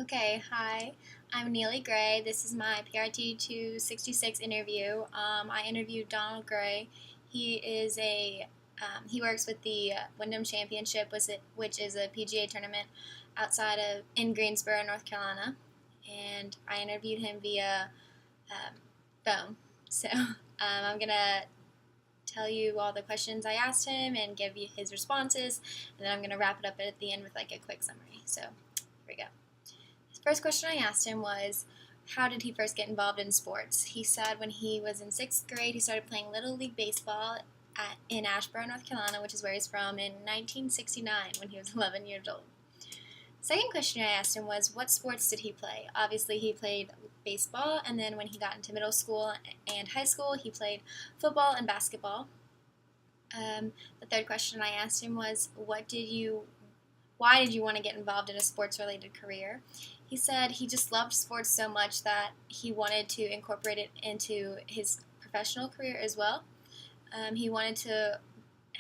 Okay, hi. I'm Neely Gray. This is my PRT 266 interview. I interviewed Donald Gray. He works with the Wyndham Championship, which is a PGA tournament outside of in Greensboro, North Carolina, and I interviewed him via phone. So I'm gonna tell you all the questions I asked him and give you his responses, and then I'm gonna wrap it up at the end with like a quick summary. So here we go. First question I asked him was, how did he first get involved in sports? He said when he was in sixth grade, he started playing Little League Baseball in Asheboro, North Carolina, which is where he's from, in 1969 when he was 11 years old. Second question I asked him was, what sports did he play? Obviously, he played baseball, and then when he got into middle school and high school, he played football and basketball. The third question I asked him was, why did you want to get involved in a sports-related career? He said he just loved sports so much that he wanted to incorporate it into his professional career as well. He wanted to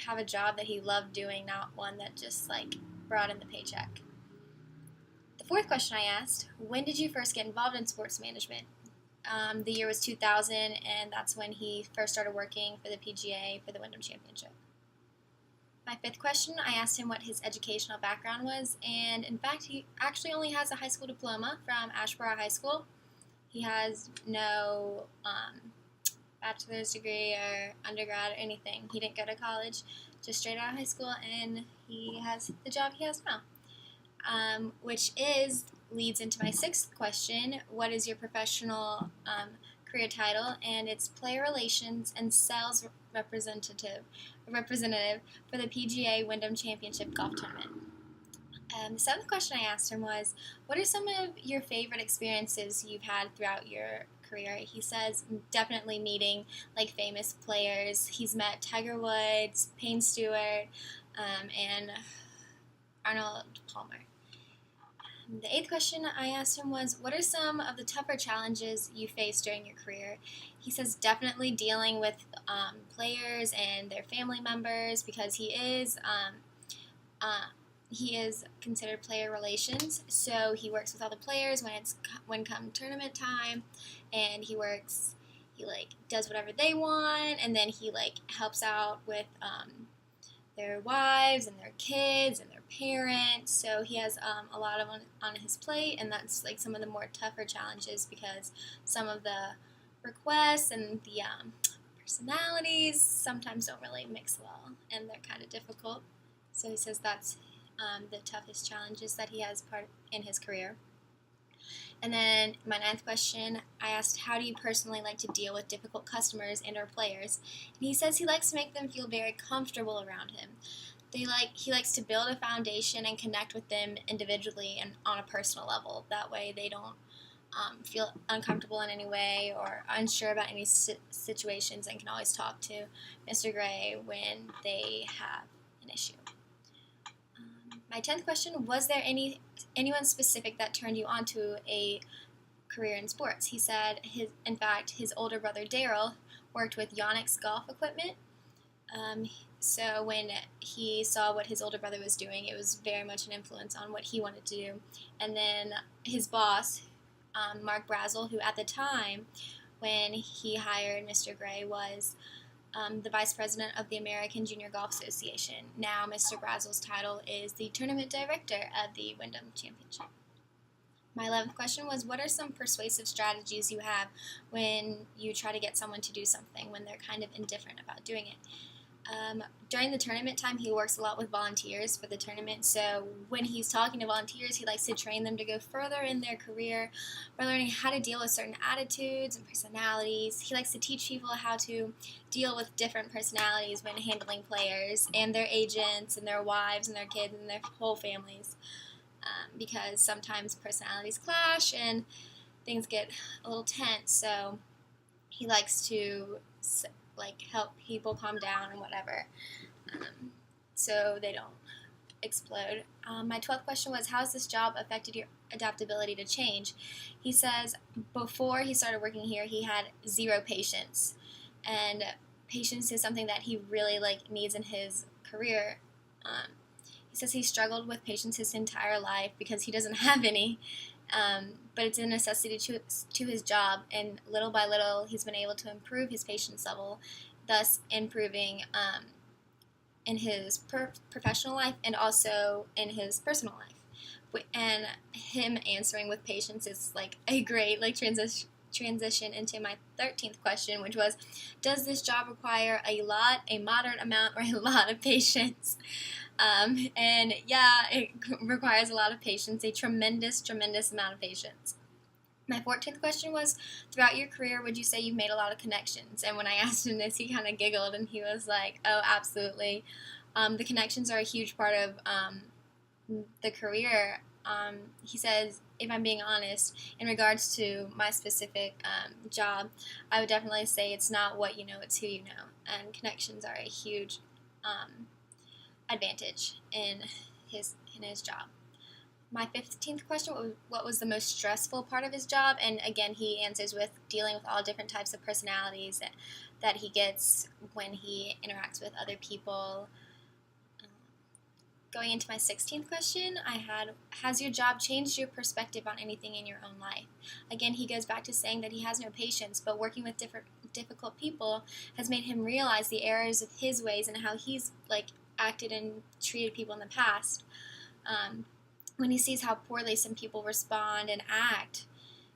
have a job that he loved doing, not one that just like brought in the paycheck. The fourth question I asked, when did you first get involved in sports management? The year was 2000, and that's when he first started working for the PGA for the Wyndham Championship. My fifth question, I asked him what his educational background was, and in fact, he actually only has a high school diploma from Asheboro High School. He has no bachelor's degree or undergrad or anything. He didn't go to college, just straight out of high school, and he has the job he has now. Which leads into my sixth question, what is your professional career title? And it's Player Relations and Sales Representative for the PGA Wyndham Championship Golf Tournament. The seventh question I asked him was, what are some of your favorite experiences you've had throughout your career? He says definitely meeting like famous players. He's met Tiger Woods, Payne Stewart, and Arnold Palmer. The eighth question I asked him was, what are some of the tougher challenges you faced during your career? He says definitely dealing with players and their family members, because he is considered player relations, so he works with all the players when come tournament time, and he does whatever they want, and then he helps out with their wives and their kids and their parents. So he has a lot on his plate, and that's some of the more tougher challenges, because some of the requests and the personalities sometimes don't really mix well, and they're kind of difficult. So he says that's the toughest challenges that he has in his career. And then my ninth question, I asked, how do you personally like to deal with difficult customers and or players? And he says he likes to make them feel very comfortable around him. He likes to build a foundation and connect with them individually and on a personal level. That way they don't feel uncomfortable in any way or unsure about any situations, and can always talk to Mr. Gray when they have an issue. My 10th question, was there anyone specific that turned you on to a career in sports? He said his older brother Daryl worked with Yonex golf equipment. So when he saw what his older brother was doing, it was very much an influence on what he wanted to do. And then his boss, Mark Brazel, who at the time when he hired Mr. Gray was the vice president of the American Junior Golf Association. Now Mr. Brazel's title is the tournament director of the Wyndham Championship. My 11th question was, what are some persuasive strategies you have when you try to get someone to do something when they're kind of indifferent about doing it? During the tournament time, he works a lot with volunteers for the tournament, so when he's talking to volunteers, he likes to train them to go further in their career by learning how to deal with certain attitudes and personalities. He likes to teach people how to deal with different personalities when handling players and their agents and their wives and their kids and their whole families, because sometimes personalities clash and things get a little tense, so he likes to help people calm down and whatever, so they don't explode. My 12th question was, how has this job affected your adaptability to change? He says before he started working here, he had zero patience, and patience is something that he really needs in his career. He says he struggled with patience his entire life because he doesn't have any, but it's a necessity to his job, and little by little he's been able to improve his patience level, thus improving in his professional life and also in his personal life. And him answering with patience is like a great like transition into my 13th question, which was, does this job require a lot, a moderate amount, or a lot of patience? And yeah, it requires a lot of patience, a tremendous amount of patience. My 14th question was, throughout your career, would you say you've made a lot of connections? And when I asked him this, he kind of giggled, and he was like, oh, absolutely. The connections are a huge part of the career. He says, if I'm being honest, in regards to my specific job, I would definitely say it's not what you know, it's who you know. And connections are a huge advantage in his job. My 15th question, what was the most stressful part of his job? And again, he answers with dealing with all different types of personalities that he gets when he interacts with other people. Going into my 16th question, I had, has your job changed your perspective on anything in your own life? Again, he goes back to saying that he has no patience, but working with difficult people has made him realize the errors of his ways and how he's like acted and treated people in the past. When he sees how poorly some people respond and act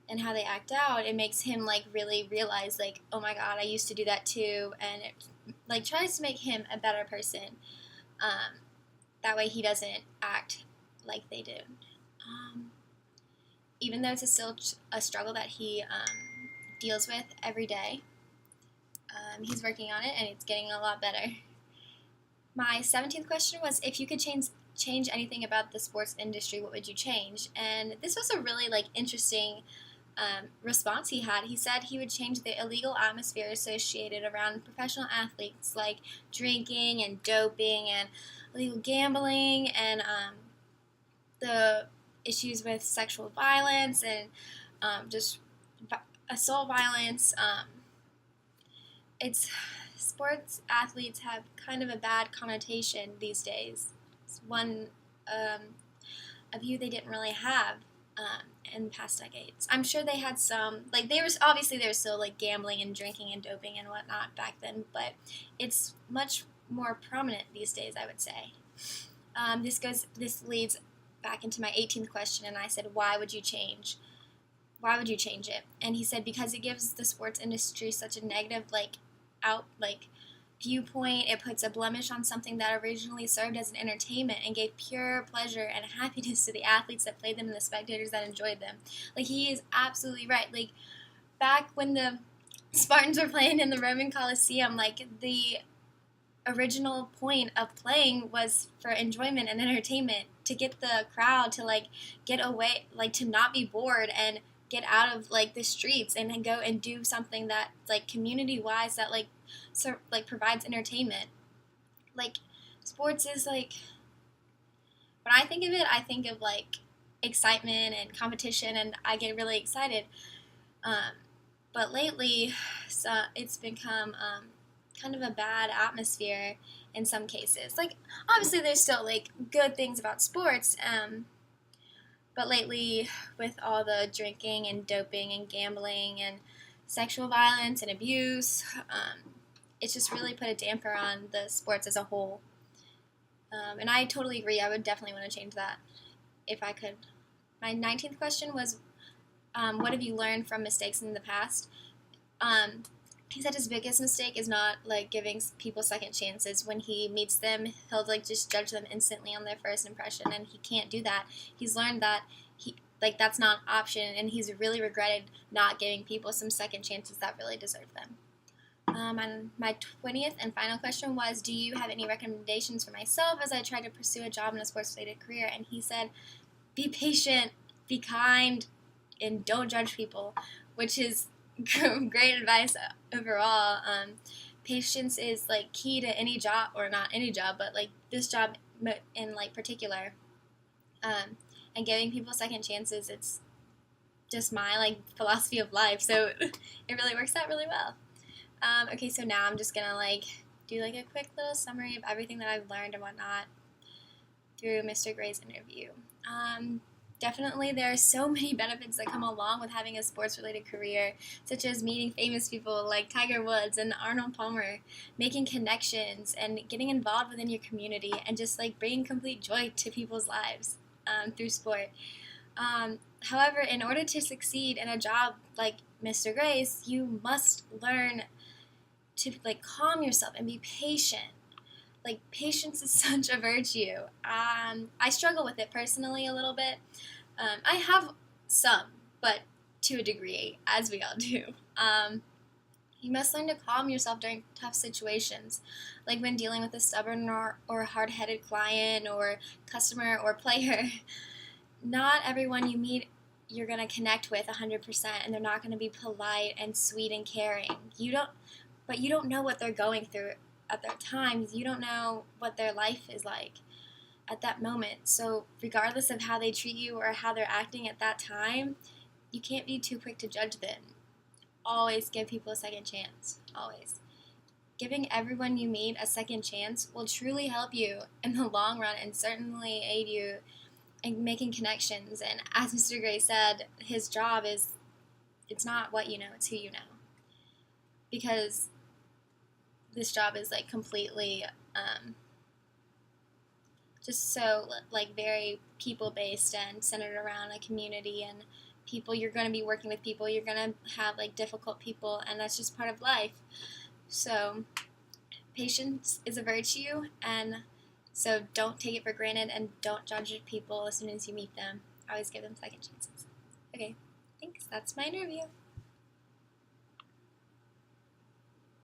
and how they act out, it makes him like really realize like, oh my God, I used to do that too, and it like tries to make him a better person. That way he doesn't act like they do. Even though it's still a struggle that he deals with every day, he's working on it and it's getting a lot better. My 17th question was, if you could change anything about the sports industry, what would you change? And this was a really like interesting response he had. He said he would change the illegal atmosphere associated around professional athletes, like drinking and doping and illegal gambling, and the issues with sexual violence and just assault violence. It's sports athletes have kind of a bad connotation these days. It's one a view they didn't really have in past decades. I'm sure they had some, like they were still like gambling and drinking and doping and whatnot back then, but it's much more prominent these days, I would say. This leads back into my 18th question, and I said, why would you change? Why would you change it? And he said, because it gives the sports industry such a negative viewpoint. It puts a blemish on something that originally served as an entertainment and gave pure pleasure and happiness to the athletes that played them and the spectators that enjoyed them. Like, he is absolutely right. Like, back when the Spartans were playing in the Roman Colosseum, like, the original point of playing was for enjoyment and entertainment, to get the crowd to, like, get away, like, to not be bored and get out of, like, the streets and go and do something that, like, community-wise that, like, provides entertainment. Like, sports is, like, when I think of it, I think of, like, excitement and competition, and I get really excited. But lately, it's become kind of a bad atmosphere in some cases. Like, obviously, there's still, like, good things about sports, but lately, with all the drinking and doping and gambling and sexual violence and abuse, it's just really put a damper on the sports as a whole. And I totally agree. I would definitely want to change that if I could. My 19th question was, what have you learned from mistakes in the past? He said his biggest mistake is not, like, giving people second chances. When he meets them, he'll, like, just judge them instantly on their first impression, and he can't do that. He's learned that that's not an option, and he's really regretted not giving people some second chances that really deserve them. And my 20th and final question was, do you have any recommendations for myself as I try to pursue a job in a sports-related career? And he said, be patient, be kind, and don't judge people, which is great advice overall. Patience is, like, key to any job, or not any job, but, like, this job in, like, particular. And giving people second chances, it's just my, like, philosophy of life, so it really works out really well. Okay, so now I'm just gonna, like, do, like, a quick little summary of everything that I've learned and whatnot through Mr. Gray's interview. Definitely, there are so many benefits that come along with having a sports related career, such as meeting famous people like Tiger Woods and Arnold Palmer, making connections, and getting involved within your community, and just like bringing complete joy to people's lives through sport. However, in order to succeed in a job like Mr. Gray's, you must learn to like calm yourself and be patient. Like patience is such a virtue. I struggle with it personally a little bit. I have some, but to a degree, as we all do. You must learn to calm yourself during tough situations, like when dealing with a stubborn or hard-headed client or customer or player. Not everyone you meet you're going to connect with 100%, and they're not going to be polite and sweet and caring. But you don't know what they're going through at their times. You don't know what their life is like at that moment. So regardless of how they treat you or how they're acting at that time, you can't be too quick to judge them. Always give people a second chance. Always. Giving everyone you meet a second chance will truly help you in the long run and certainly aid you in making connections. And as Mr. Gray said, his job is, it's not what you know, it's who you know. Because this job is like completely just so like very people based and centered around a community and people. You're going to be working with people, you're going to have like difficult people, and that's just part of life. So patience is a virtue, and so don't take it for granted and don't judge people as soon as you meet them. Always give them second chances. Okay, thanks. That's my interview.